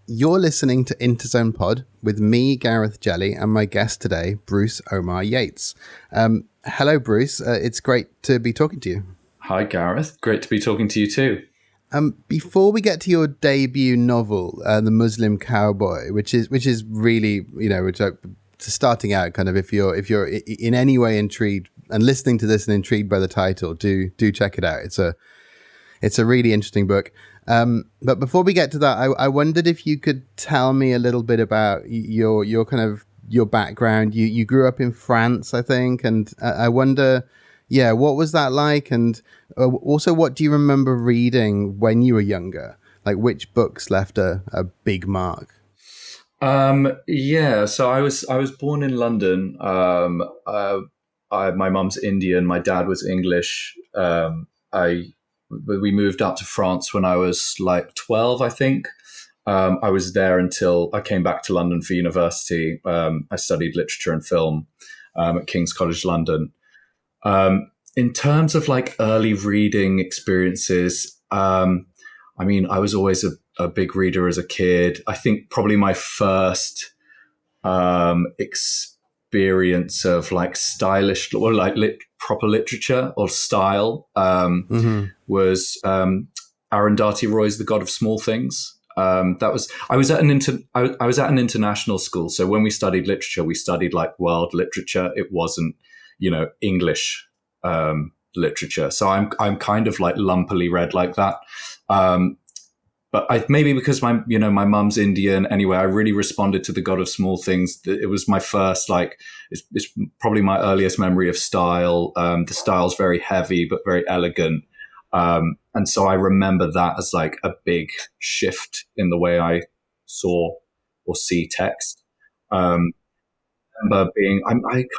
You're listening to Interzone Pod with me, Gareth Jelley, and my guest today, Bruce Omar Yates. Hello, Bruce. It's great to be talking to you. Hi, Gareth. Great to be talking to you too. Before we get to your debut novel, The Muslim Cowboy, which is really, starting out, kind of, if you're in any way intrigued and listening to this and intrigued by the title, do check it out. It's a really interesting book. But before we get to that, I wondered if you could tell me a little bit about your background. You grew up in France, I think, and I wonder, what was that like? And also, what do you remember reading when you were younger? Like, which books left a big mark? So I was born in London. My mum's Indian, my dad was English. We moved out to France when I was like 12, I think. I was there until I came back to London for university. I studied literature and film at King's College London. In terms of like early reading experiences, I was always a big reader as a kid. I think probably my first experience of like stylish or like proper literature or style was Arundhati Roy's The God of Small Things. I was at an international school, so when we studied literature, we studied like world literature. It wasn't, English literature. So I'm kind of like lumpily read like that. But maybe because my mum's Indian anyway, I really responded to The God of Small Things. It was my first, it's probably my earliest memory of style. The style's very heavy, but very elegant. And so I remember that as like a big shift in the way I saw or see text. I can't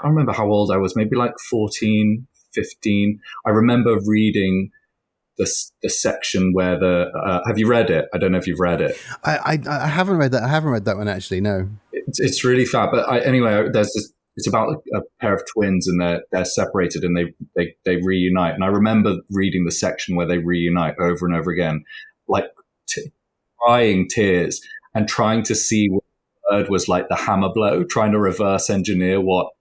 remember how old I was, maybe like 14, 15. I remember reading the section where have you read it? I don't know if you've read it. I haven't read that. I haven't read that one actually. No. It's really fab. But anyway, there's this. It's about a pair of twins and they're separated and they reunite. And I remember reading the section where they reunite over and over again, like crying tears and trying to see what word was like the hammer blow, trying to reverse engineer what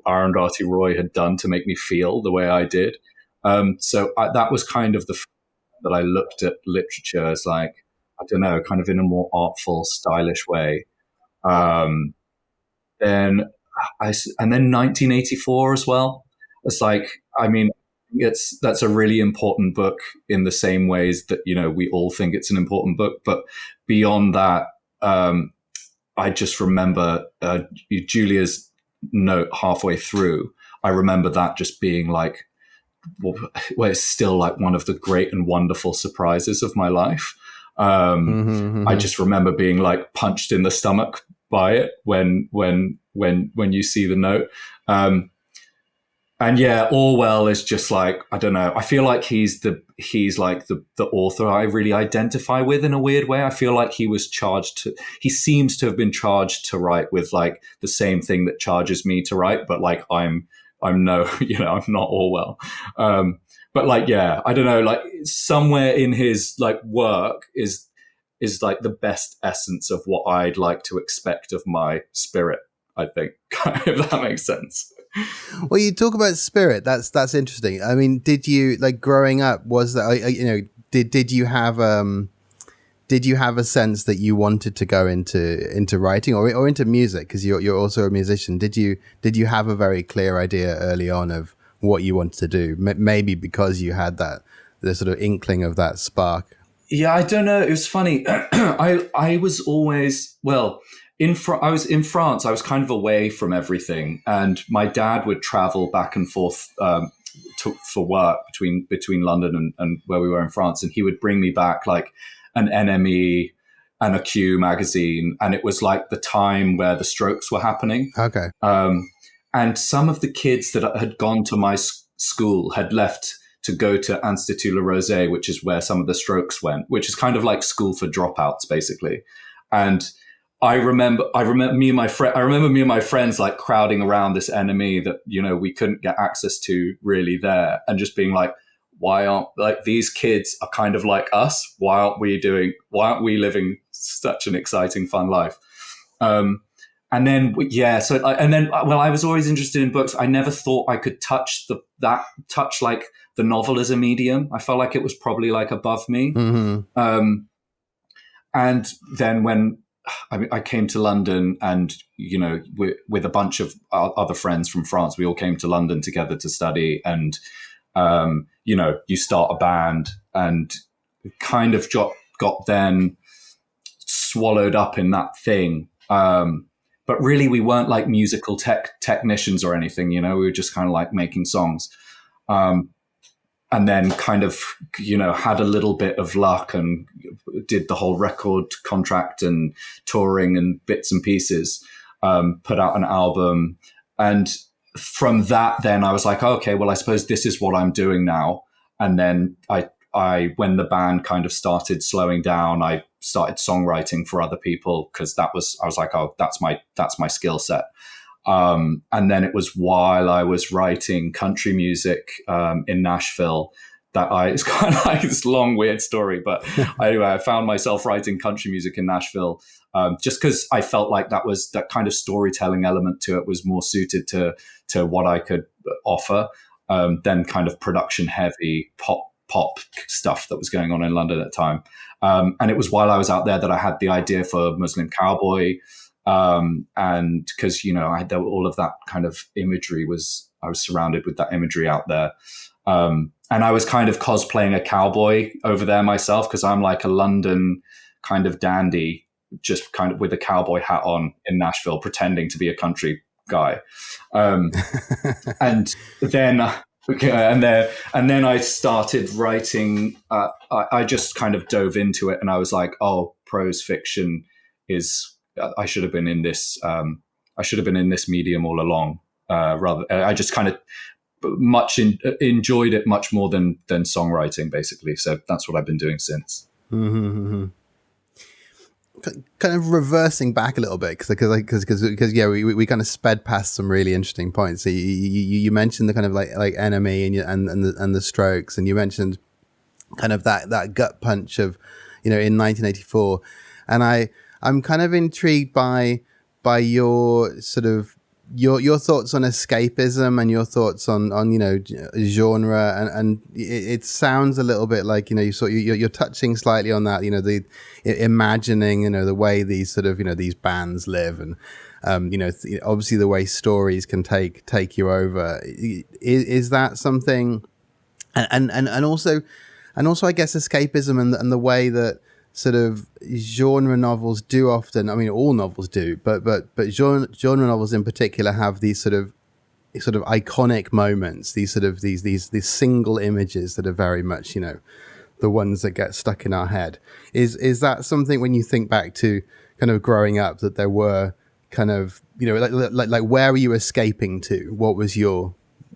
Arundhati Roy had done to make me feel the way I did. That was kind of the that I looked at literature as like, I don't know, kind of in a more artful, stylish way. Then 1984 as well. It's like, that's a really important book in the same ways that, we all think it's an important book. But beyond that, I just remember Julia's note halfway through. I remember that just being like, well, it's still like one of the great and wonderful surprises of my life. I just remember being like punched in the stomach by it when you see the note. And yeah, Orwell is just like, I don't know. I feel like he's like the author I really identify with in a weird way. I feel like he seems to have been charged to write with like the same thing that charges me to write, but like I'm no, I'm not Orwell. But like, yeah, I don't know, like somewhere in his like work is like the best essence of what I'd like to expect of my spirit, I think, if that makes sense. Well, you talk about spirit. That's interesting. I mean, did you, like, growing up, was that, did you have a sense that you wanted to go into writing or into music? Because you're also a musician. Did you have a very clear idea early on of what you wanted to do? Maybe because you had the sort of inkling of that spark. Yeah, I don't know. It was funny. I was always, I was in France. I was kind of away from everything, and my dad would travel back and forth for work between London and where we were in France, and he would bring me back like an NME and a Q magazine, and it was like the time where the Strokes were happening. Okay, and some of the kids that had gone to my school had left to go to Institut Le Rosé, which is where some of the Strokes went, which is kind of like school for dropouts, basically. And I remember me and my friends like crowding around this NME that, we couldn't get access to really there, and just being like, why aren't like these kids are kind of like us? Why aren't we living such an exciting, fun life? And then, I was always interested in books. I never thought I could touch like the novel as a medium. I felt like it was probably like above me. Mm-hmm. And then when I came to London, and with a bunch of other friends from France, we all came to London together to study, and you start a band, and kind of got then swallowed up in that thing. But really, we weren't like musical technicians or anything. We were just kind of like making songs. And then kind of, had a little bit of luck and did the whole record contract and touring and bits and pieces, put out an album. And from that, then I was like, okay, well, I suppose this is what I'm doing now. And then when the band kind of started slowing down, I started songwriting for other people, because I was like, oh, that's my skill set. And then it was while I was writing country music in Nashville that it's kind of like this long, weird story. But anyway, I found myself writing country music in Nashville just because I felt like that kind of storytelling element to it was more suited to what I could offer than kind of production heavy pop stuff that was going on in London at the time. And it was while I was out there that I had the idea for Muslim Cowboy. And because, I had all of that kind of imagery I was surrounded with that imagery out there. And I was kind of cosplaying a cowboy over there myself, because I'm like a London kind of dandy, just kind of with a cowboy hat on in Nashville, pretending to be a country guy. And then, and then I started writing, I just kind of dove into it, and I was like, oh, prose fiction I should have been in this. I should have been in this medium all along. I just kind of enjoyed it much more than songwriting, basically. So that's what I've been doing since. Mm-hmm. Kind of reversing back a little bit, because yeah, we kind of sped past some really interesting points. So you mentioned the kind of like Enemy and the Strokes, and you mentioned kind of that gut punch of in 1984, and I'm kind of intrigued by your sort of your thoughts on escapism and your thoughts on genre, and it sounds a little bit like you're touching slightly on that, the imagining the way these sort of these bands live, and obviously the way stories can take you over. Is that something, and also I guess escapism and the way that sort of genre novels do often, I mean all novels do, but genre novels in particular have these sort of iconic moments, these single images that are very much the ones that get stuck in our head. Is that something, when you think back to kind of growing up, that there were kind of like where were you escaping to? What was your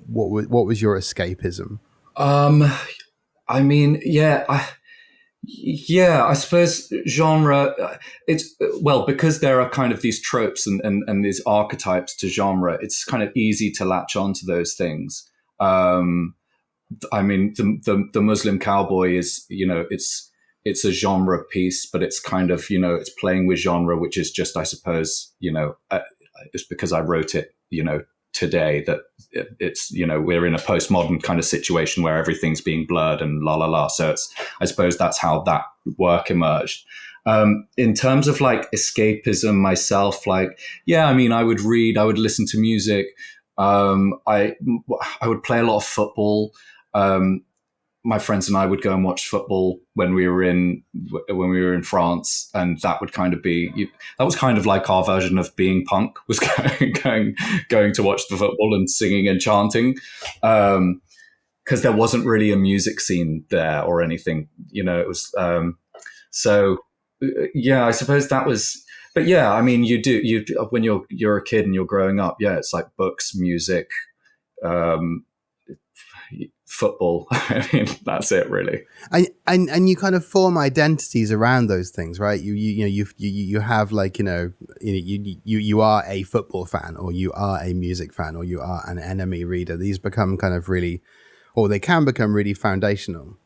escapism? I mean, I suppose genre, because there are kind of these tropes and these archetypes to genre, it's kind of easy to latch onto those things. I mean, the Muslim Cowboy is, it's a genre piece, but it's kind of, it's playing with genre, which is just, I suppose, it's because I wrote it, today, that it's we're in a postmodern kind of situation where everything's being blurred and la. So I suppose that's how that work emerged. In terms of like escapism myself, like, I mean, I would read, I would listen to music. I would play a lot of football. My friends and I would go and watch football when we were in France, and that would kind of that was kind of like our version of being punk, was going to watch the football and singing and chanting, because there wasn't really a music scene there or anything, it was I suppose that was. But I mean, you when you're a kid and you're growing up, it's like books, music, football. I mean, that's it really. And you kind of form identities around those things, right? You have like you are a football fan, or you are a music fan, or you are an Enemy reader. These become kind of really or they can become really foundational.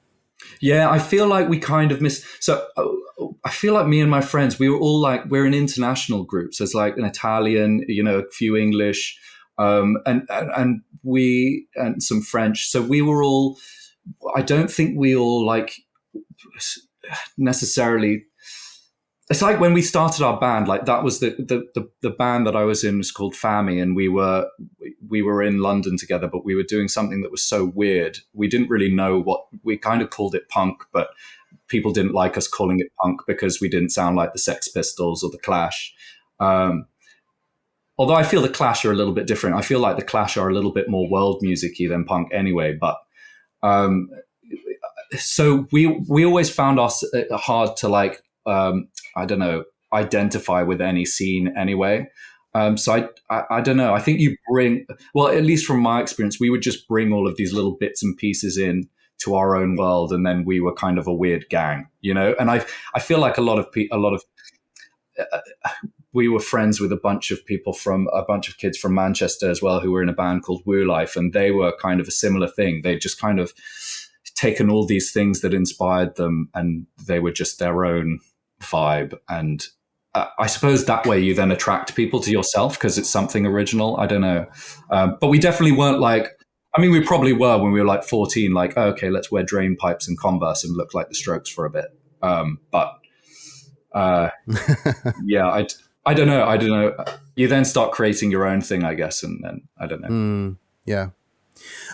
Yeah, I feel like we kind of miss. So I feel like me and my friends, we were all like, we're in international groups. There's like an Italian, a few English, and we and some French. So we were all. I don't think we all like necessarily. It's like when we started our band, like that was the band that I was in was called Fammy, and we were in London together, but we were doing something that was so weird. We didn't really know what, we kind of called it punk, but people didn't like us calling it punk because we didn't sound like the Sex Pistols or the Clash. Although I feel the Clash are a little bit different. I feel like the Clash are a little bit more world music-y than punk anyway, but so we always found us hard to like, I don't know, identify with any scene anyway. So I don't know. I think you bring, well, at least from my experience, we would just bring all of these little bits and pieces in to our own world, and then we were kind of a weird gang, And I feel like a lot of we were friends with a bunch of kids from Manchester as well, who were in a band called Woo Life, and they were kind of a similar thing. They just kind of taken all these things that inspired them, and they were just their own vibe. And I suppose that way you then attract people to yourself because it's something original. I don't know. But we definitely weren't like, I mean, we probably were when we were like 14, like, oh, okay, let's wear drain pipes and Converse and look like the Strokes for a bit. Yeah, I don't know. You then start creating your own thing, I guess. And then I don't know. Yeah.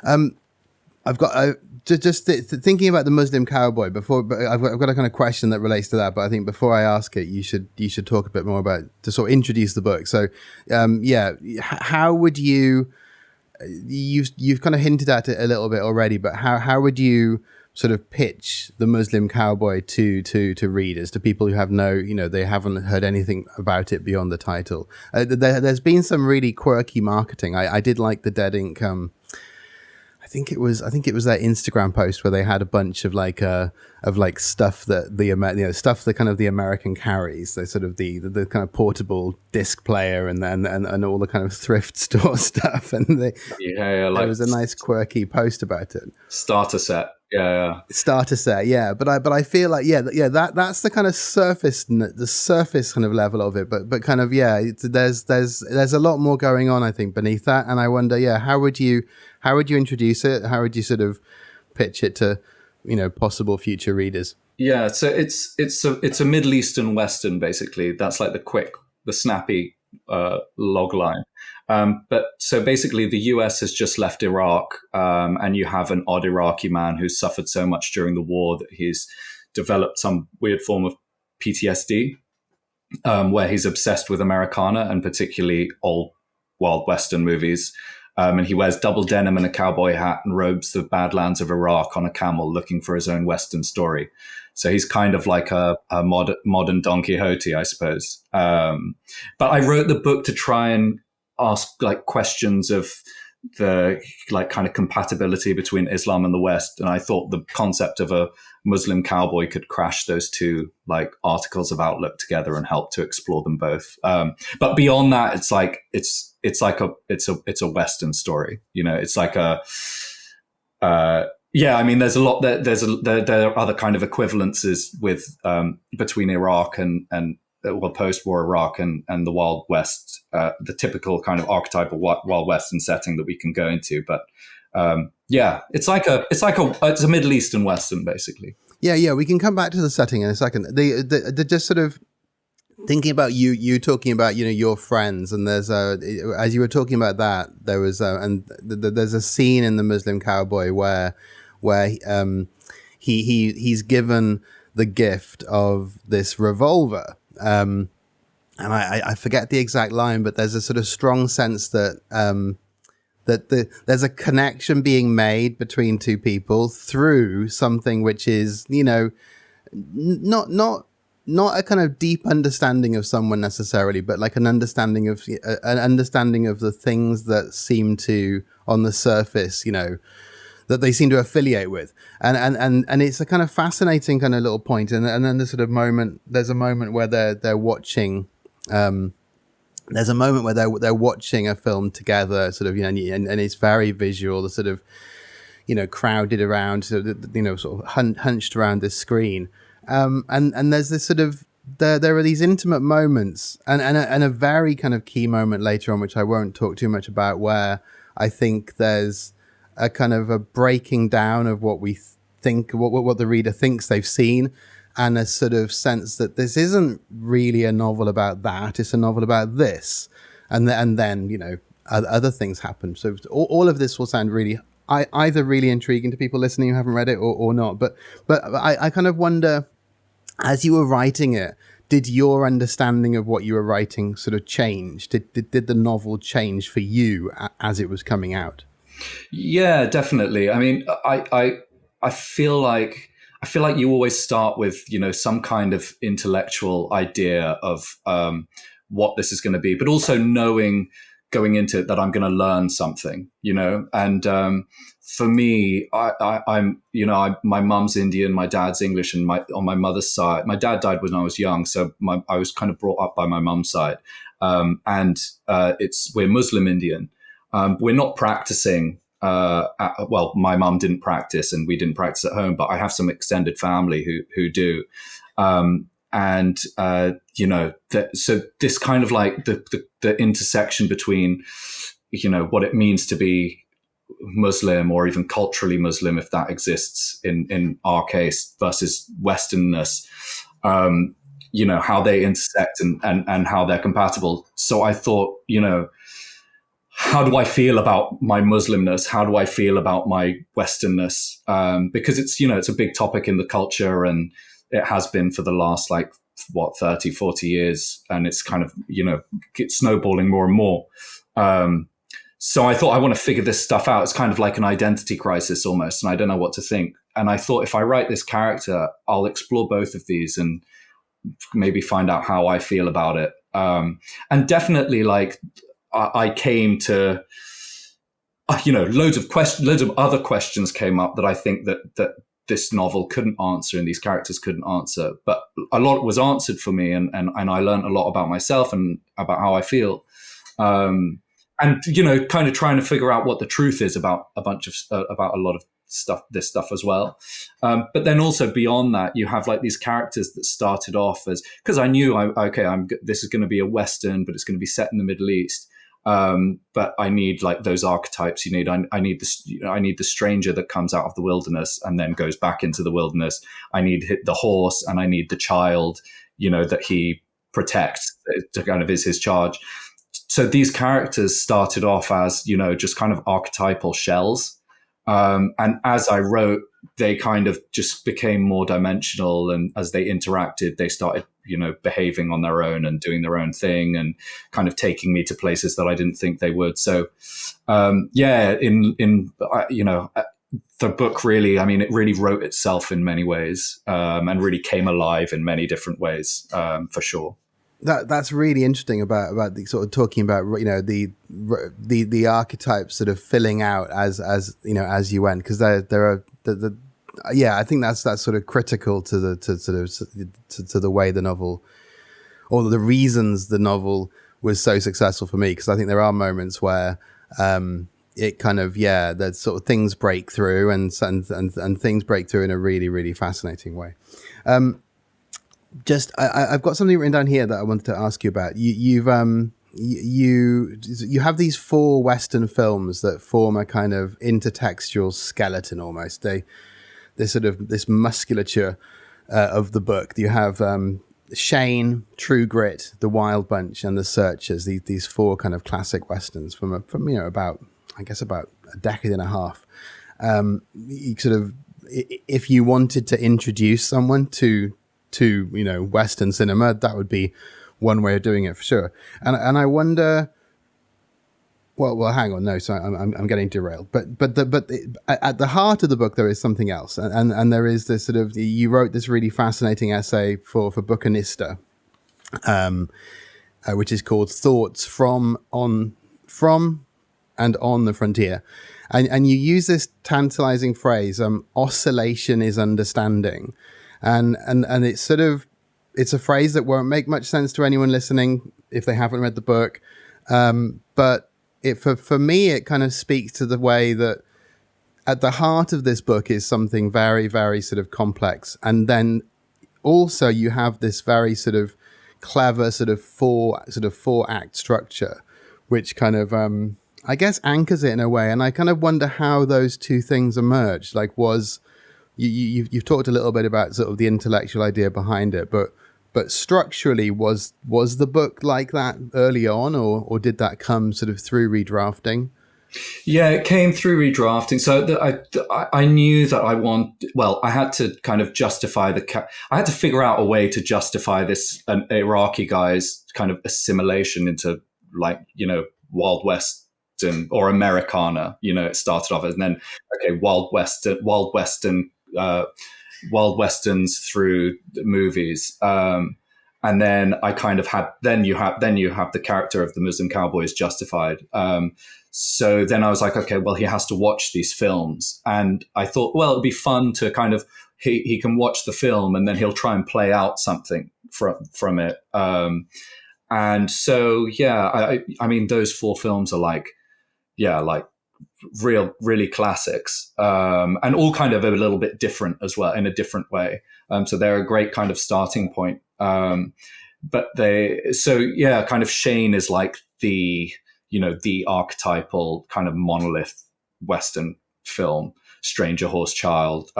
I've got thinking about the Muslim Cowboy before, but I've got a kind of question that relates to that. But I think before I ask it, you should talk a bit more about, to sort of introduce the book. So, how would you've kind of hinted at it a little bit already, but how would you sort of pitch the Muslim Cowboy to readers, to people who have they haven't heard anything about it beyond the title? There's been some really quirky marketing. I did like the Dead Ink. I think it was that Instagram post where they had a bunch of stuff that stuff that kind of the American carries. So sort of the kind of portable disc player and all the kind of thrift store stuff. And there was a nice quirky post about it. Starter set. Yeah. Starter set, yeah. But I feel like that's the kind of surface kind of level of it. But kind of there's a lot more going on, I think, beneath that. And I wonder, how would you introduce it? How would you sort of pitch it to possible future readers? Yeah, so it's a Middle Eastern Western, basically. That's like the snappy log line. But so basically the US has just left Iraq, and you have an odd Iraqi man who's suffered so much during the war that he's developed some weird form of PTSD, where he's obsessed with Americana and particularly old Wild Western movies. And he wears double denim and a cowboy hat and roams the badlands of Iraq on a camel looking for his own Western story. So he's kind of like a modern Don Quixote, I suppose. But I wrote the book to try and ask like questions of the like kind of compatibility between Islam and the West. And I thought the concept of a Muslim cowboy could crash those two like articles of outlook together and help to explore them both. But beyond that, it's a Western story. It's like I mean, there's a lot. There are other kind of equivalences with between Iraq and post-war Iraq and the Wild West, the typical kind of archetypal Wild Western setting that we can go into. But it's a Middle Eastern Western, basically. Yeah, we can come back to the setting in a second. The just sort of thinking about you talking about your friends, and there's as you were talking about that, there was there's a scene in the Muslim Cowboy where he's given the gift of this revolver, and I forget the exact line, but there's a sort of strong sense that there's a connection being made between two people through something which is not a kind of deep understanding of someone necessarily, but like an understanding of the things that seem to, on the surface, that they seem to affiliate with. And it's a kind of fascinating kind of little point. And then there's a moment where they're watching, there's a moment where they're watching a film together, sort of, and it's very visual, the sort of, crowded around, sort of hunched around this screen. And there's this sort of, there are these intimate moments and a very kind of key moment later on, which I won't talk too much about, where I think there's a kind of a breaking down of what we think, what the reader thinks they've seen, and a sort of sense that this isn't really a novel about that, it's a novel about this. And then, other things happen. So all of this will sound really, either really intriguing to people listening who haven't read it or not. But I kind of wonder, as you were writing it, did your understanding of what you were writing sort of change? Did the novel change for you as it was coming out? Yeah, definitely. I mean, I feel like you always start with, some kind of intellectual idea of what this is going to be, but also knowing going into it that I'm going to learn something, and for me, I'm, my mum's Indian, my dad's English, and on my mother's side, my dad died when I was young, so I was kind of brought up by my mum's side, and we're Muslim Indian. We're not practicing. Well, my mum didn't practice, and we didn't practice at home, but I have some extended family who do. So this kind of like the intersection between, what it means to be Muslim, or even culturally Muslim, if that exists in our case, versus Westernness, how they intersect and how they're compatible. So I thought, how do I feel about my Muslimness? How do I feel about my Westernness? Because it's a big topic in the culture, and it has been for the last 30, 40 years. And it's kind of, it's snowballing more and more. So I thought, I want to figure this stuff out. It's kind of like an identity crisis almost, and I don't know what to think. And I thought, if I write this character, I'll explore both of these and maybe find out how I feel about it. And definitely, I came to, loads of other questions came up that I think that this novel couldn't answer and these characters couldn't answer. But a lot was answered for me, and I learned a lot about myself and about how I feel. And kind of trying to figure out what the truth is about about a lot of this stuff as well. But then also beyond that, you have these characters that started off as, because I knew, this is going to be a Western, but it's going to be set in the Middle East. But I need those archetypes. I need the stranger that comes out of the wilderness and then goes back into the wilderness. I need the horse, and I need the child, that he protects, to kind of is his charge. So these characters started off as, just kind of archetypal shells. And as I wrote, they kind of just became more dimensional. And as they interacted, they started, behaving on their own and doing their own thing and kind of taking me to places that I didn't think they would. So, the book really, it really wrote itself in many ways, and really came alive in many different ways, for sure. That's really interesting about the sort of talking about the archetypes sort of filling out as you went, because there are I think that's sort of critical to the way the novel, or the reasons the novel was so successful for me, because I think there are moments where it kind of that sort of things break through and things break through in a really, really fascinating way. I've got something written down here that I wanted to ask you about. You have these 4 Western films that form a kind of intertextual skeleton almost. They sort of this musculature of the book. You have Shane, True Grit, The Wild Bunch, and The Searchers. These 4 kind of classic Westerns from about a decade and a half. You sort of, if you wanted to introduce someone to Western cinema, that would be one way of doing it for sure. And I wonder, well, hang on, no, sorry, I'm getting derailed. But at the heart of the book there is something else, and there is this sort of, you wrote this really fascinating essay for Bucanista, which is called Thoughts from and on the Frontier, and you use this tantalizing phrase, oscillation is understanding. And it's sort of, it's a phrase that won't make much sense to anyone listening if they haven't read the book. But for me, it kind of speaks to the way that at the heart of this book is something very, very sort of complex. And then also you have this very sort of clever sort of four act structure, which kind of, I guess, anchors it in a way. And I kind of wonder how those two things emerged. Like, you've talked a little bit about sort of the intellectual idea behind it, but structurally, was the book like that early on, or did that come sort of through redrafting? Yeah, it came through redrafting. So I knew that I had to kind of justify I had to figure out a way to justify this an Iraqi guy's kind of assimilation into, like, Wild West or Americana. It started off as, and then, okay, Wild Westerns through the movies. And then I kind of had, then you have the character of the Muslim cowboy is justified. So then I was like, okay, well, he has to watch these films. And I thought, well, it'd be fun to kind of, he can watch the film and then he'll try and play out something from it. And so, yeah, I mean, those 4 films are like really classics, and all kind of a little bit different as well, in a different way. So they're a great kind of starting point. But kind of Shane is like the archetypal kind of monolith Western film, Stranger Horse Child,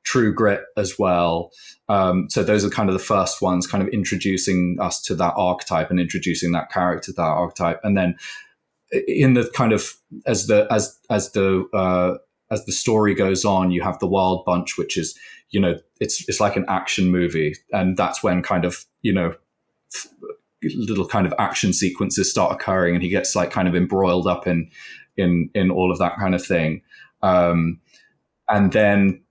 True Grit as well. So those are kind of the first ones, kind of introducing us to that archetype and introducing that character to that archetype. And then in the kind of, as the story goes on, you have the Wild Bunch, which is, it's like an action movie. And that's when kind of, little kind of action sequences start occurring, and he gets like kind of embroiled up in all of that kind of thing. And then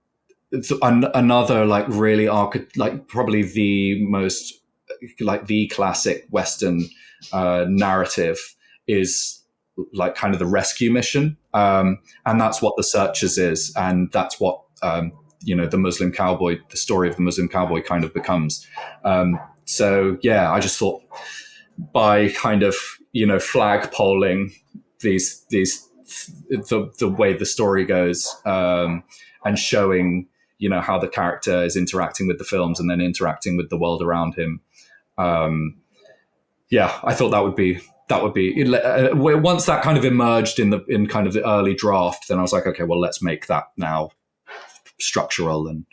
another like really probably the most like the classic Western narrative is like kind of the rescue mission. And that's what The Searchers is. And that's what, the Muslim cowboy, the story of the Muslim cowboy kind of becomes. So yeah, I just thought by kind of, flag polling the way the story goes, and showing, how the character is interacting with the films and then interacting with the world around him. I thought that would be once that kind of emerged in kind of the early draft, then I was like, okay, well, let's make that now structural and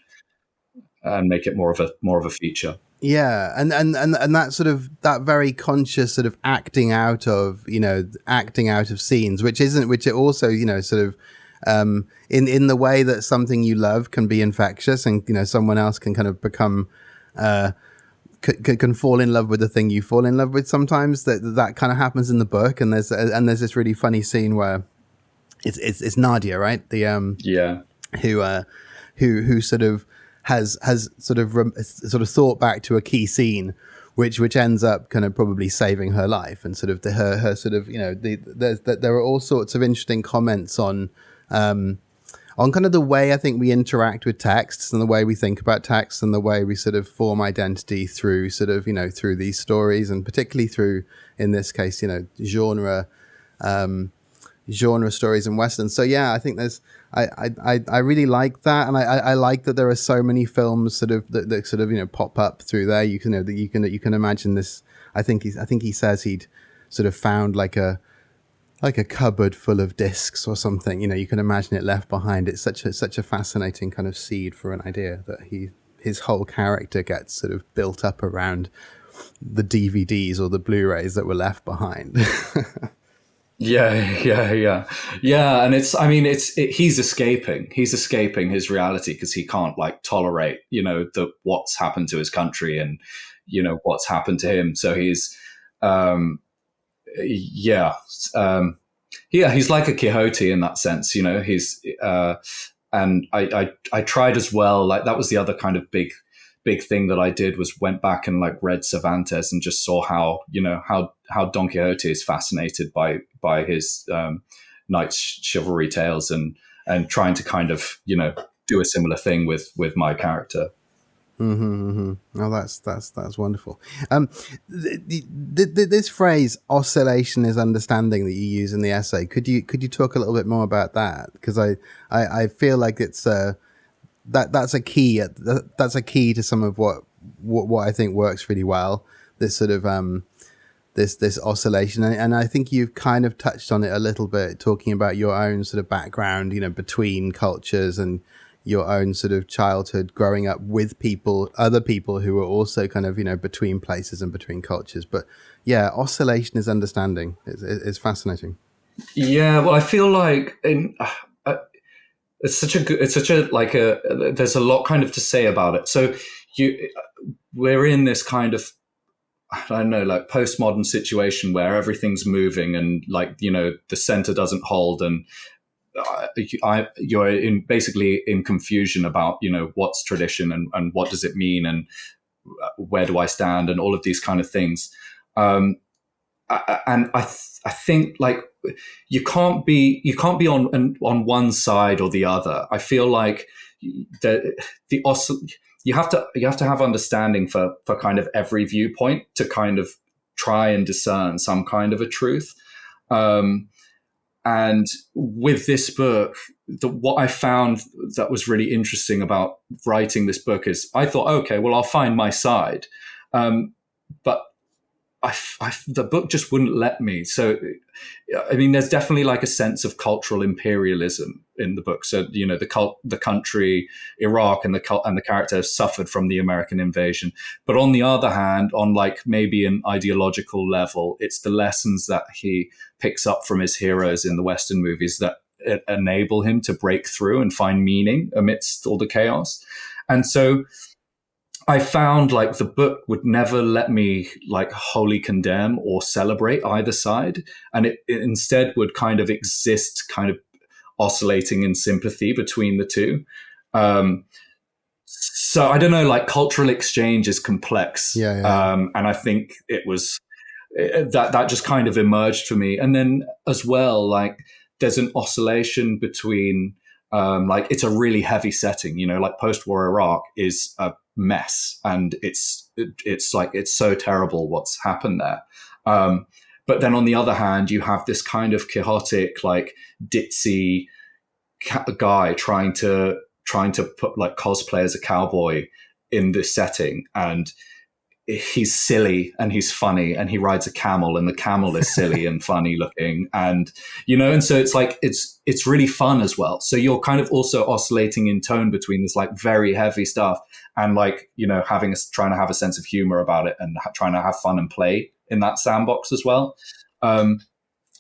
make it more of a feature. Yeah, and that sort of, that very conscious sort of acting out of scenes, which it also, sort of, in the way that something you love can be infectious, and someone else can kind of become can fall in love with the thing you fall in love with. Sometimes that kind of happens in the book, and there's this really funny scene where it's Nadia, right? The who sort of has sort of thought back to a key scene, which ends up kind of probably saving her life, and sort of her sort of, there are all sorts of interesting comments on kind of the way I think we interact with texts, and the way we think about texts, and the way we sort of form identity through sort of, through these stories, and particularly through, in this case, genre stories and Westerns. So yeah, I think I really like that, and I like that there are so many films sort of that sort of pop up through there. You can imagine this. I think he says he'd sort of found like a cupboard full of discs or something. You can imagine it left behind. It's such a fascinating kind of seed for an idea that his whole character gets sort of built up around the DVDs or the Blu-rays that were left behind. Yeah. And he's escaping his reality, because he can't like tolerate, what's happened to his country and, what's happened to him. So he's, he's like a Quixote in that sense, he's, and I tried as well. Like, that was the other kind of big thing that I did, was went back and like read Cervantes and just saw how Don Quixote is fascinated by his knights chivalry tales, and trying to kind of, do a similar thing with my character. Oh, that's wonderful. This phrase "oscillation is understanding" that you use in the essay, could you talk a little bit more about that? Because I feel like it's that's a key to some of what I think works really well. This sort of this oscillation, and I think you've kind of touched on it a little bit, talking about your own sort of background, between cultures, and your own sort of childhood growing up with other people who were also kind of, between places and between cultures. But yeah, oscillation is understanding. It's fascinating. Yeah, well, I feel like it's such a there's a lot kind of to say about it. So we're in this kind of, I don't know, like postmodern situation where everything's moving and the center doesn't hold, and you're basically in confusion about what's tradition and what does it mean and where do I stand and all of these kind of things. And I think you can't be on one side or the other. I feel like you have to have understanding for kind of every viewpoint to kind of try and discern some kind of a truth. And with this book, what I found that was really interesting about writing this book is I thought, okay, well, I'll find my side. But the book just wouldn't let me. So, I mean, there's definitely like a sense of cultural imperialism in the book. So, the country, Iraq, and the character suffered from the American invasion. But on the other hand, on maybe an ideological level, it's the lessons that he picks up from his heroes in the Western movies that enable him to break through and find meaning amidst all the chaos. And so I found the book would never let me wholly condemn or celebrate either side. And it instead would kind of exist, kind of oscillating in sympathy between the two. So I don't know, cultural exchange is complex. Yeah. And I think it was that just kind of emerged for me. And then as well, there's an oscillation between, it's a really heavy setting, post-war Iraq is a mess, and it's so terrible what's happened there. But then on the other hand, you have this kind of quixotic, ditzy guy trying to put cosplay as a cowboy in this setting, and he's silly and he's funny and he rides a camel and the camel is silly and funny looking, and and so it's really fun as well. So you're kind of also oscillating in tone between this very heavy stuff and trying to have a sense of humor about it and trying to have fun and play in that sandbox as well.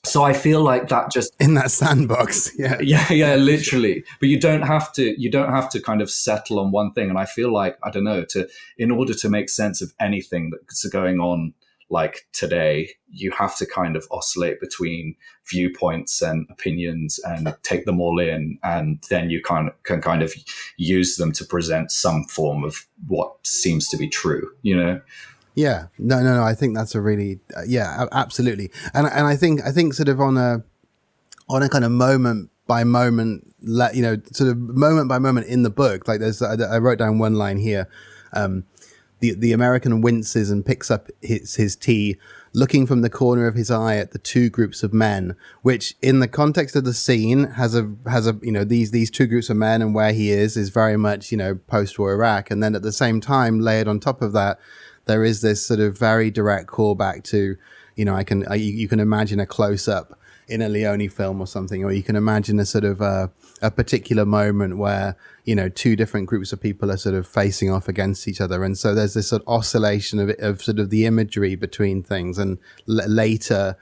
So I feel like that just in that sandbox, yeah, literally. But you don't have to kind of settle on one thing. And I feel like, I don't know, in order to make sense of anything that's going on today, you have to kind of oscillate between viewpoints and opinions and take them all in, and then you can kind of use them to present some form of what seems to be true, Yeah, no. I think that's a really, absolutely. And I think sort of on a kind of moment by moment, sort of moment by moment in the book, I wrote down one line here. The American winces and picks up his tea, looking from the corner of his eye at the two groups of men, which in the context of the scene has a these two groups of men, and where he is very much, post-war Iraq. And then at the same time, layered on top of that, there is this sort of very direct callback to, you can imagine a close-up in a Leone film or something, or you can imagine a sort of a particular moment where, two different groups of people are sort of facing off against each other. And so there's this sort of oscillation of sort of the imagery between things. And later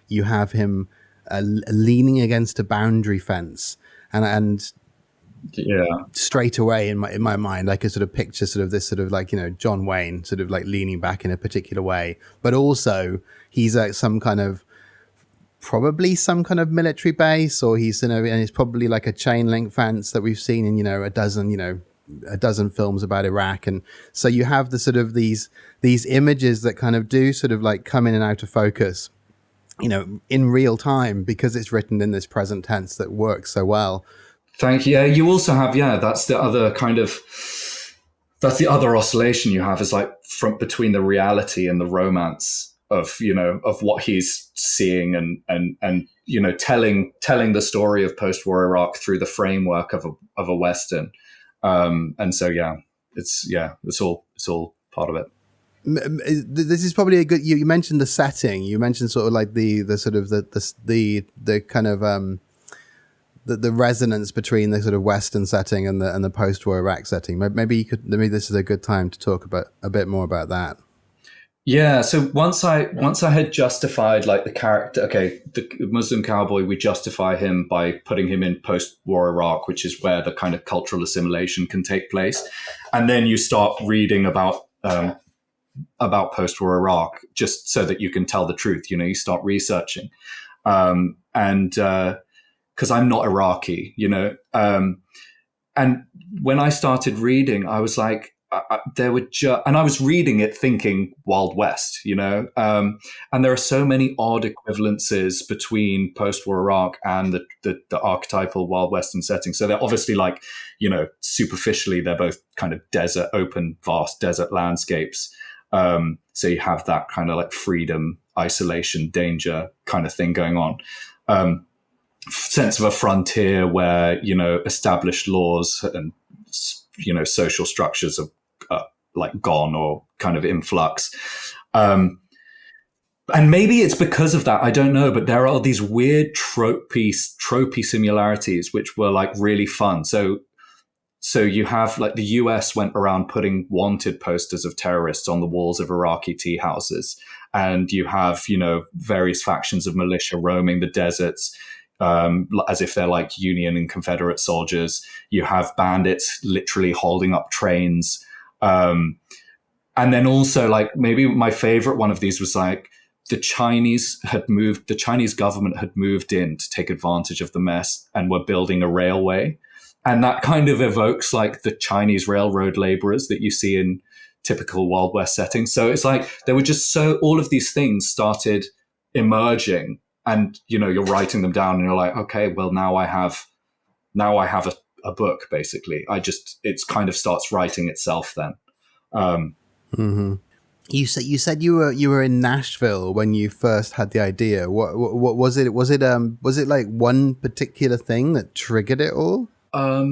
you have him leaning against a boundary fence, and yeah, straight away in my mind, I could sort of picture sort of this sort of John Wayne sort of leaning back in a particular way, but also he's at probably some kind of military base, or he's and it's probably a chain link fence that we've seen in a dozen films about Iraq. And so you have the sort of these images that kind of do sort of come in and out of focus, in real time, because it's written in this present tense that works so well. Thank you. Yeah, you also have, that's the other kind of that's the other oscillation you have, is like from between the reality and the romance of, you know, of what he's seeing, and you know, telling the story of post-war Iraq through the framework of a Western. And so it's all part of it. This is probably a good. You mentioned the setting. You mentioned sort of like the sort of the kind of the resonance between the sort of Western setting and the post-war Iraq setting. Maybe this is a good time to talk about a bit more about that. Yeah. So once I had justified like the character, okay, the Muslim cowboy, we justify him by putting him in post-war Iraq, which is where the kind of cultural assimilation can take place, and then you start reading about post-war Iraq just so that you can tell the truth. You know, you start researching, and because I'm not Iraqi, you know, and when I started reading, I was like, and I was reading it thinking Wild West, you know, and there are so many odd equivalences between post-war Iraq and the archetypal Wild Western setting. So they're obviously like, you know, superficially, they're both kind of desert, open, vast desert landscapes. So you have that kind of like freedom, isolation, danger kind of thing going on. Sense of a frontier where, you know, established laws and, you know, social structures are like gone or kind of in flux. And maybe it's because of that, I don't know, but there are these weird tropey similarities which were like really fun. So you have like the US went around putting wanted posters of terrorists on the walls of Iraqi tea houses. And you have, you know, various factions of militia roaming the deserts, as if they're like Union and Confederate soldiers. You have bandits literally holding up trains. And then also, like, maybe my favorite one of these was like the Chinese government had moved in to take advantage of the mess and were building a railway. And that kind of evokes like the Chinese railroad laborers that you see in typical Wild West settings. So it's like there were just all of these things started emerging, and, you know, you're writing them down and you're like, okay, well, now I have a book, basically. It's kind of starts writing itself then. Mm-hmm. You said you were in Nashville when you first had the idea. What was it? Was it like one particular thing that triggered it all? I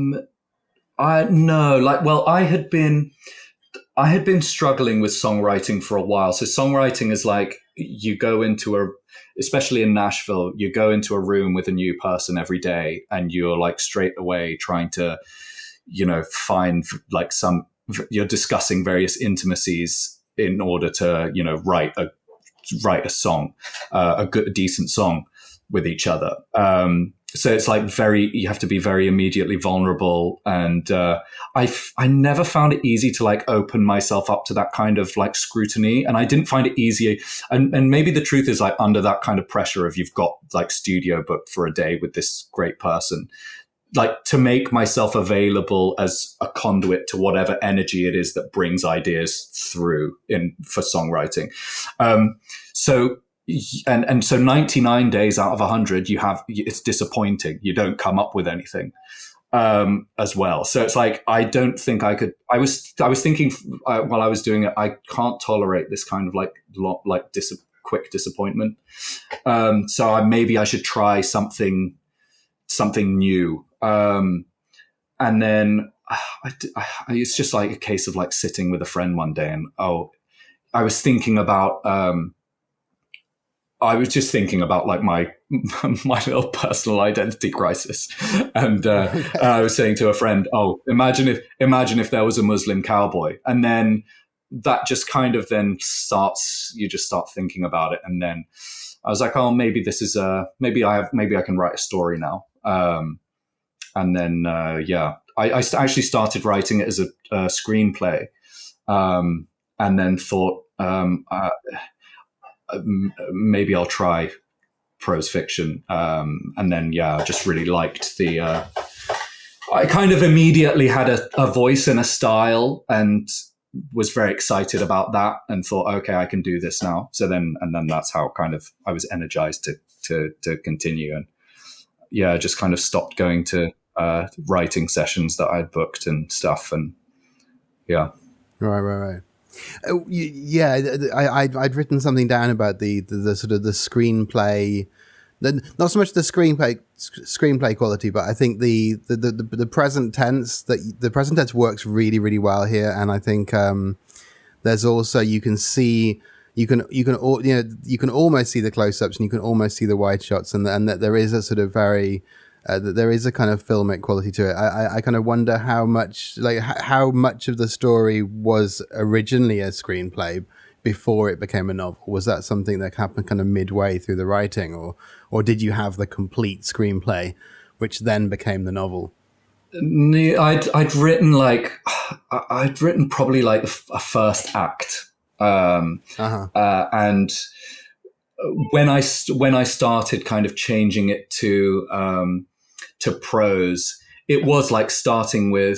had been struggling with songwriting for a while. So songwriting is like, you go into especially in Nashville, you go into a room with a new person every day, and you're like straight away trying to, you know, find like you're discussing various intimacies in order to, you know, write a song, a decent song with each other. So it's like you have to be very immediately vulnerable. And I never found it easy to like open myself up to that kind of like scrutiny. And I didn't find it easy. And maybe the truth is, like, under that kind of pressure of you've got like studio booked for a day with this great person, like to make myself available as a conduit to whatever energy it is that brings ideas through for songwriting. So 99 days out of 100, it's disappointing. You don't come up with anything, as well. So it's like, I don't think I could, I was thinking while I was doing it, I can't tolerate this kind of quick disappointment. So maybe I should try something new. And then it's just like a case of like sitting with a friend one day and, I was just thinking about like my little personal identity crisis. And I was saying to a friend, imagine if there was a Muslim cowboy. And then that just kind of then you just start thinking about it. And then I was like, maybe this is maybe I can write a story now. And then, I actually started writing it as a screenplay. And then thought, maybe I'll try prose fiction. And then, I just really liked I kind of immediately had a voice and a style, and was very excited about that, and thought, okay, I can do this now. So then that's how kind of I was energized to continue. And just kind of stopped going to writing sessions that I'd booked and stuff. And Yeah. Right. I'd written something down about the sort of the screenplay, not so much the screenplay quality, but I think the present tense, that the present tense works really, really well here, and I think there's also, you can almost see the close-ups, and you can almost see the wide shots, and that there is a sort of very that there is a kind of filmic quality to it. I kind of wonder how much of the story was originally a screenplay before it became a novel. Was that something that happened kind of midway through the writing, or did you have the complete screenplay, which then became the novel? I'd written probably like a first act, and when I started kind of changing it to prose, it was like starting with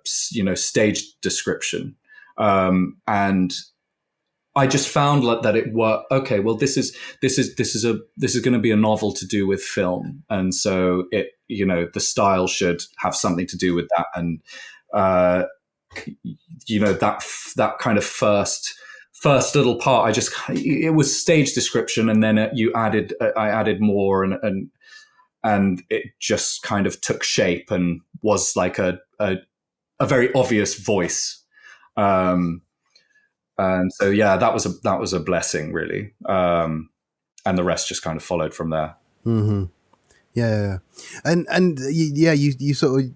stage description, and I just found that it worked. Okay, well, this is going to be a novel to do with film, and so it, the style should have something to do with that, and that kind of first little part, it was stage description, and then I added more, and it just kind of took shape and was like a very obvious voice. And so, yeah, that was a blessing, really. And the rest just kind of followed from there. Mm-hmm. Yeah. And you sort of,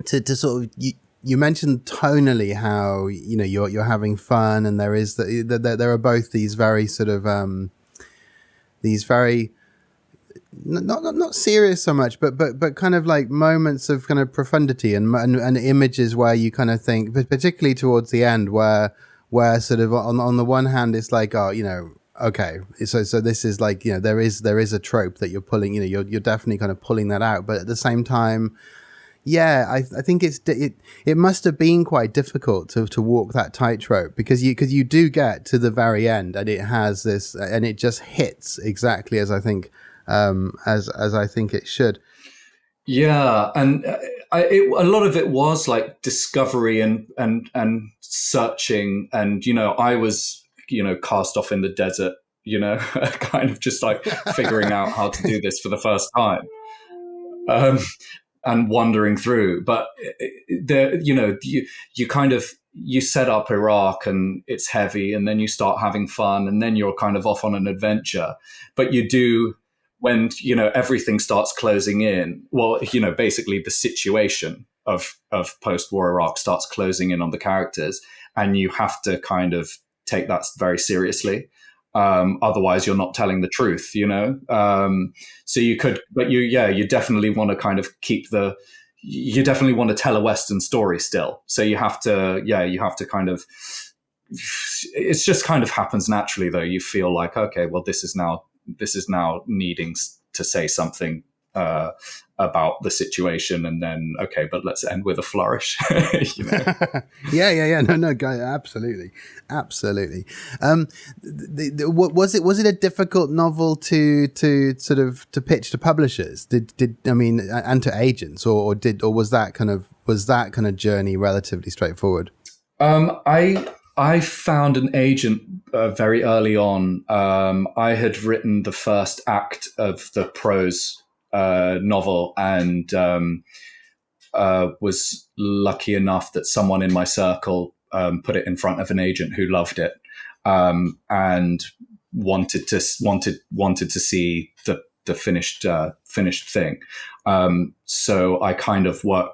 to sort of, you mentioned tonally how, you're having fun, and there are both these very sort of, these very, not serious so much, but kind of like moments of kind of profundity and images where you kind of think, particularly towards the end, where sort of on the one hand it's like, okay, so this is like, there is a trope that you're pulling, you're definitely kind of pulling that out, but at the same time, I think it must have been quite difficult to walk that tightrope, because you do get to the very end, and it has this, and it just hits exactly as I think as I think it should. Yeah, and a lot of it was like discovery and searching, and I was cast off in the desert, kind of just like figuring out how to do this for the first time, and wandering through. But you set up Iraq, and it's heavy, and then you start having fun, and then you're kind of off on an adventure. But you do, when everything starts closing in, well, basically the situation of post-war Iraq starts closing in on the characters, and you have to kind of take that very seriously. Otherwise you're not telling the truth, so you could, but you definitely want to kind of you definitely want to tell a Western story still. So you have to kind of, it's just kind of happens naturally, though. You feel like, okay, well, this is now needing to say something about the situation, and then, okay, but let's end with a flourish. Yeah. No, absolutely. Was it a difficult novel to sort of to pitch to publishers? And to agents, or was that kind of journey relatively straightforward? I found an agent very early on. I had written the first act of the prose novel, and was lucky enough that someone in my circle put it in front of an agent who loved it, and wanted to see the finished thing. So I kind of worked,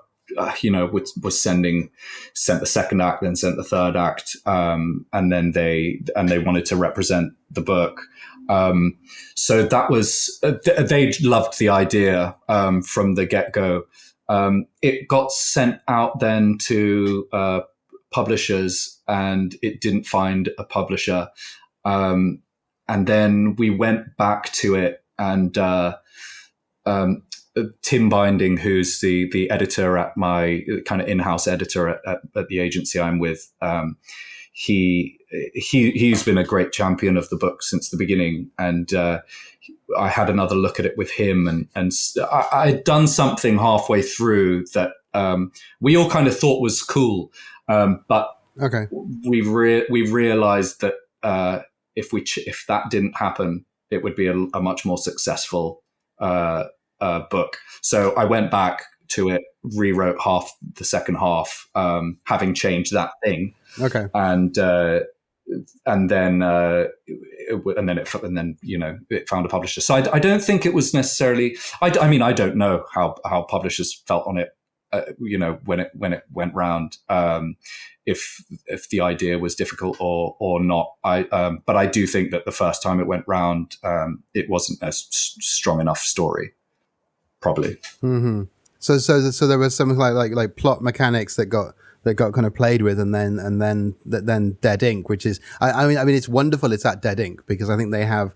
was sent the second act, then sent the third act, and then they wanted to represent the book. So that was, they loved the idea from the get-go. It got sent out then to publishers, and it didn't find a publisher. And then we went back to it, and Tim Binding, who's the editor at my kind of in-house editor at the agency I'm with, he's been a great champion of the book since the beginning, and I had another look at it with him, and I'd done something halfway through that we all kind of thought was cool. But okay, we've realized that if that didn't happen, it would be a much more successful book. So I went back to it, rewrote half the second half, having changed that thing. Okay, and then it found a publisher. So I don't think it was necessarily. I mean, I don't know how publishers felt on it. When it went round, if the idea was difficult or not. But I do think that the first time it went round, it wasn't a strong enough story, probably. Mm-hmm. So there was something like plot mechanics that got kind of played with, and then Dead Ink, which is I mean it's wonderful. It's at Dead Ink because I think they have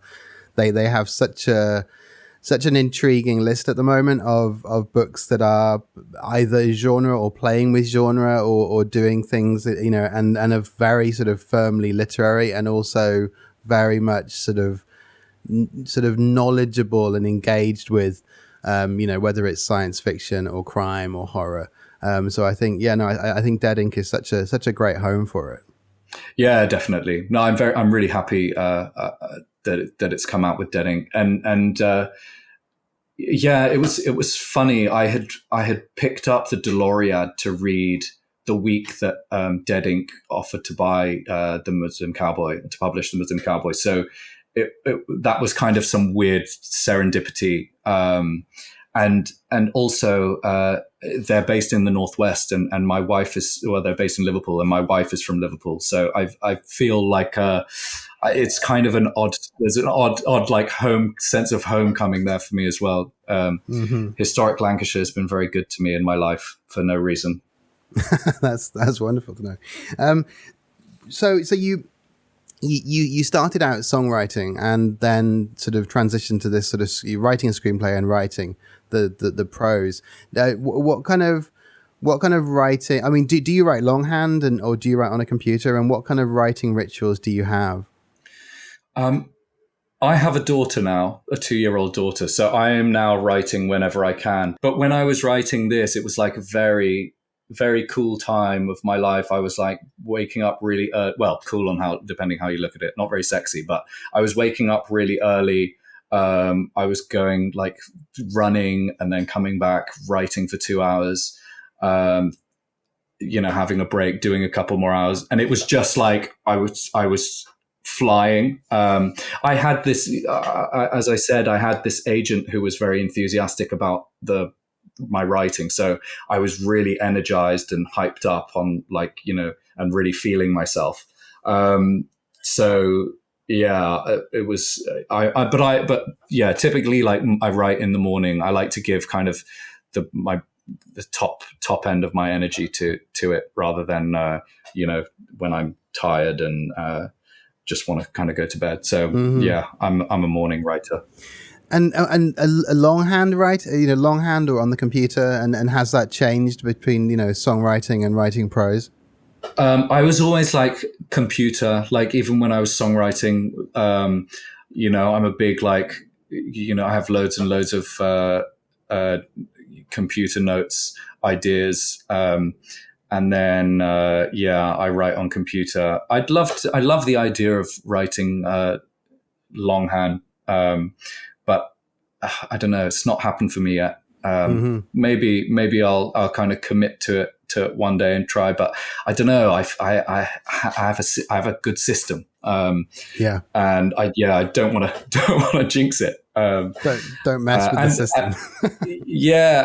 such an intriguing list at the moment of books that are either genre or playing with genre or doing things that, and are very sort of firmly literary and also very much sort of knowledgeable and engaged with, whether it's science fiction or crime or horror. So I think, I think Dead Ink is such a great home for it. Yeah, definitely. No, I'm really happy that it's come out with Dead Ink, and it was funny. I had picked up the Dorey ad to read the week that Dead Ink offered to buy the Muslim Cowboy, to publish the Muslim Cowboy. So that was kind of some weird serendipity. And also they're based in the Northwest, and my wife they're based in Liverpool, and my wife is from Liverpool. So I feel like it's kind of there's an odd like home sense of homecoming there for me as well. Historic Lancashire has been very good to me in my life for no reason. That's wonderful to know. So you started out songwriting and then sort of transitioned to this sort of writing a screenplay and writing the prose. What kind of writing? I mean, do you write longhand or do you write on a computer? And what kind of writing rituals do you have? I have a daughter now, a 2-year-old daughter. So I am now writing whenever I can. But when I was writing this, it was like a very, very cool time of my life. I was like waking up really cool on depending how you look at it, not very sexy, but I was waking up really early. I was going like running and then coming back, writing for 2 hours, having a break, doing a couple more hours. And it was just like, I was flying. I had this, as I said, I had this agent who was very enthusiastic about my writing. So I was really energized and hyped up on and really feeling myself. So yeah, it was, typically like I write in the morning. I like to give kind of the top end of my energy to it rather than, when I'm tired and, just want to kind of go to bed. So yeah, I'm a morning writer. And a longhand writer, longhand or on the computer, and has that changed between songwriting and writing prose? I was always like computer, like even when I was songwriting, I'm a big I have loads and loads of computer notes, ideas, and then I write on computer. I love the idea of writing longhand, but I don't know, it's not happened for me yet. Maybe I'll kind of commit to it one day and try, but I don't know. I have a good system. And I don't want to jinx it. Don't mess with the system.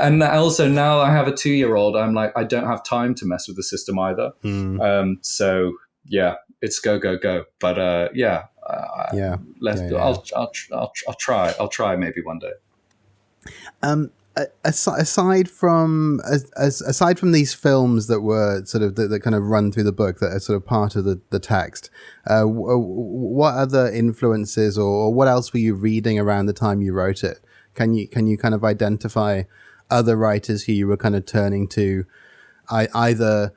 And also now I have a 2-year-old. I'm like, I don't have time to mess with the system either. So yeah, it's go. But I'll try maybe one day. Aside from these films that were sort of that kind of run through the book that are sort of part of the text, what other influences or what else were you reading around the time you wrote it? Can you kind of identify other writers who you were kind of turning to, either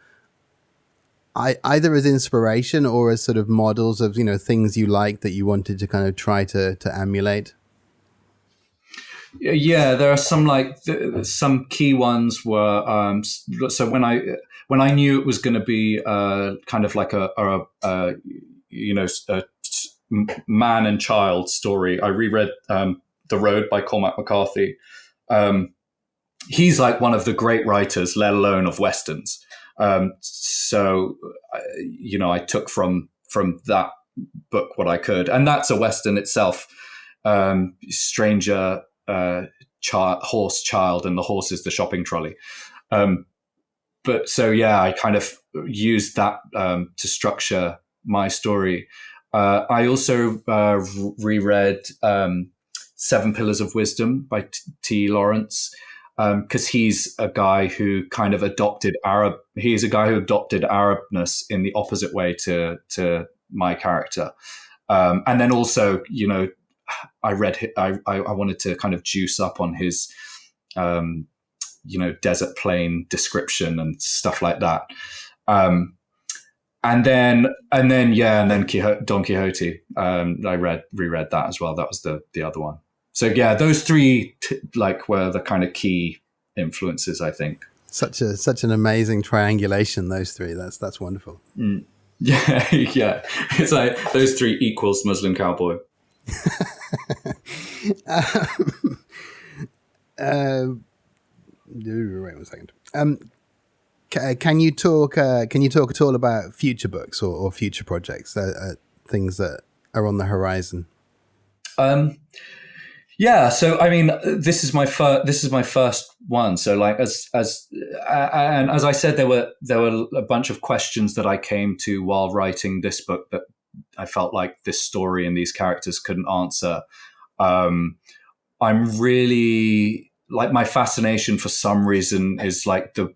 as inspiration or as sort of models of things you liked that you wanted to kind of try to emulate? Yeah, there are some some key ones were so when I knew it was going to be kind of like a man and child story. I reread The Road by Cormac McCarthy. He's like one of the great writers, let alone of westerns. So I took from that book what I could, and that's a western itself. Stranger horse child, and the horse is the shopping trolley. But so yeah, I kind of used that to structure my story. I also reread Seven Pillars of Wisdom by T. Lawrence, because he's a guy who kind of adopted Arab. He's a guy who adopted Arabness in the opposite way to my character. And then also, I wanted to kind of juice up on his, desert plain description and stuff like that. And then Don Quixote. I reread that as well. That was the other one. So yeah, those three were the kind of key influences, I think. Such an amazing triangulation. Those three. That's wonderful. Mm. Yeah, yeah. It's like those three equals Muslim Cowboy. Wait 1 second. Can you talk at all about future books or future projects, things that are on the horizon? Yeah, so I mean, this is my first one. So like as I said, there were a bunch of questions that I came to while writing this book that I felt like this story and these characters couldn't answer. I'm really like, my fascination for some reason is like the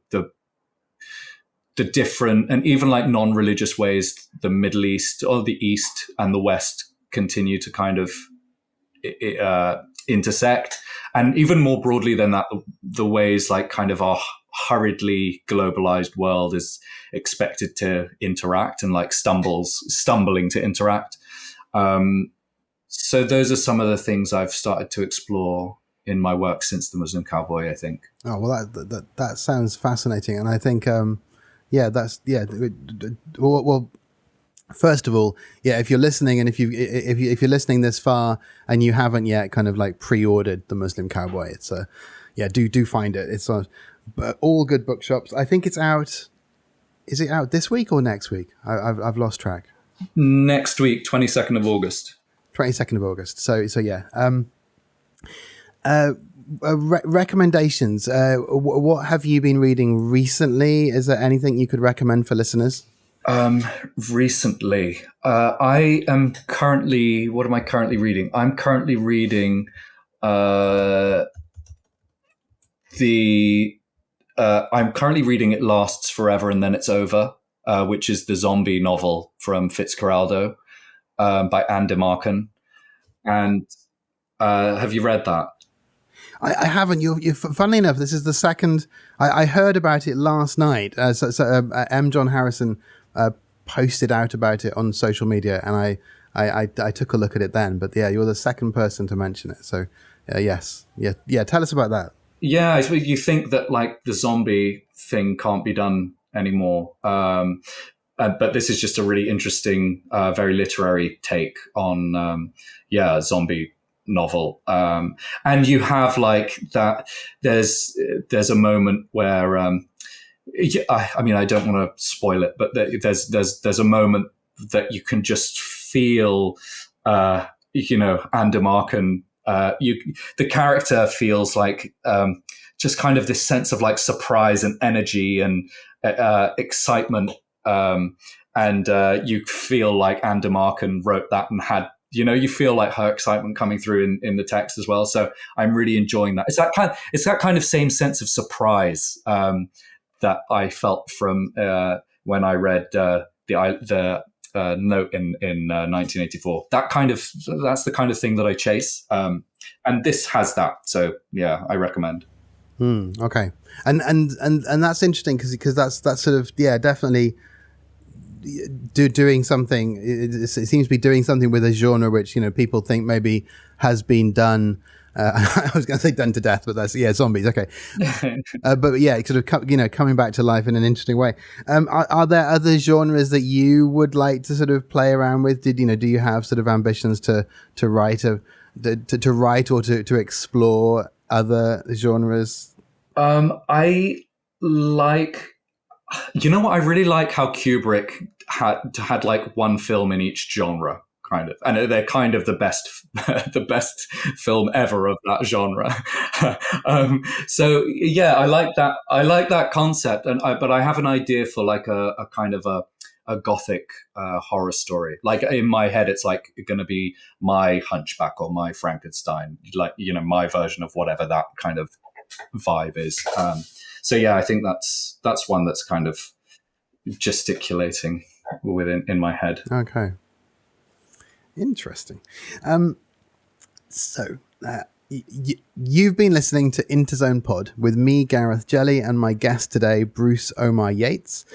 different and even like non-religious ways the Middle East or the East and the West continue to kind of intersect, and even more broadly than that, the ways like kind of our hurriedly globalized world is expected to interact and like stumbling to interact. So those are some of the things I've started to explore in my work since The Muslim Cowboy, I think. Oh, well, that sounds fascinating, and I think well, first of all, if you're listening, and if you're listening this far and you haven't yet kind of like pre-ordered The Muslim Cowboy, it's do find it. It's on all good bookshops. I think it's out. Is it out this week or next week? I've lost track. Next week, 22nd of August. 22nd of August. So yeah. Recommendations. What have you been reading recently? Is there anything you could recommend for listeners? Recently, I am currently. What am I currently reading? I'm currently reading It Lasts Forever and Then It's Over, which is the zombie novel from Fitzcarraldo by Andy Cox. And have you read that? I haven't. You funnily enough, this is the second. I heard about it last night. M. John Harrison posted out about it on social media, and I took a look at it then. But yeah, you're the second person to mention it. So yes, yeah. Tell us about that. Yeah, you think that like the zombie thing can't be done anymore, but this is just a really interesting, very literary take on a zombie novel. And you have like that. There's a moment where I mean, I don't want to spoil it, but there's a moment that you can just feel, Andy Markin. The character feels like just kind of this sense of like surprise and energy and excitement, and you feel like Andy Markin wrote that and had. You feel like her excitement coming through in the text as well. So I'm really enjoying that. It's that kind of same sense of surprise that I felt from when I read the note in 1984. That's the kind of thing that I chase, and this has that. So yeah, I recommend. Okay, and that's interesting because that's sort of definitely. Doing something. It seems to be doing something with a genre which people think maybe has been done I was going to say done to death, but that's zombies. Okay, but yeah, sort of coming back to life in an interesting way. Are there other genres that you would like to sort of play around with? Do you have sort of ambitions to write to write or to explore other genres? I like. You know what? I really like how Kubrick had like one film in each genre, kind of, and they're kind of the best film ever of that genre. So yeah, I like that. I like that concept, but I have an idea for like a kind of a gothic horror story. Like in my head, it's like going to be my Hunchback or my Frankenstein, like my version of whatever that kind of vibe is. So yeah, I think that's one that's kind of gesticulating in my head. Okay, interesting. So you've been listening to Interzone Pod with me, Gareth Jelley, and my guest today, Bruce Omar Yates.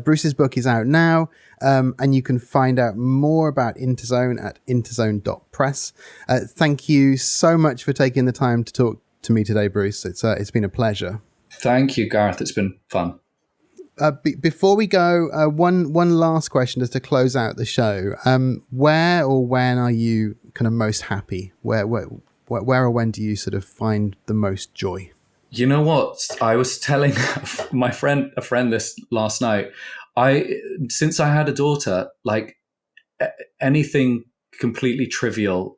Bruce's book is out now, and you can find out more about Interzone at interzone.press. Thank you so much for taking the time to talk to me today, Bruce. It's been a pleasure. Thank you, Gareth. It's been fun. Before we go, one last question just to close out the show. Where or when are you kind of most happy? Where or when do you sort of find the most joy? You know what? I was telling a friend this last night. Since I had a daughter, like anything completely trivial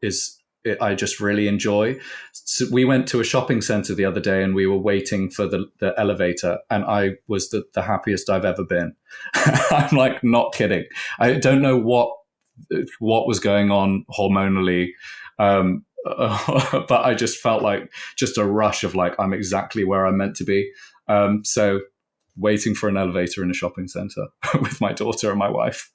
I just really enjoy. So we went to a shopping center the other day and we were waiting for the elevator, and I was the happiest I've ever been. I'm like not kidding. I don't know what was going on hormonally, but I just felt like just a rush of like I'm exactly where I'm meant to be. So waiting for an elevator in a shopping center with my daughter and my wife.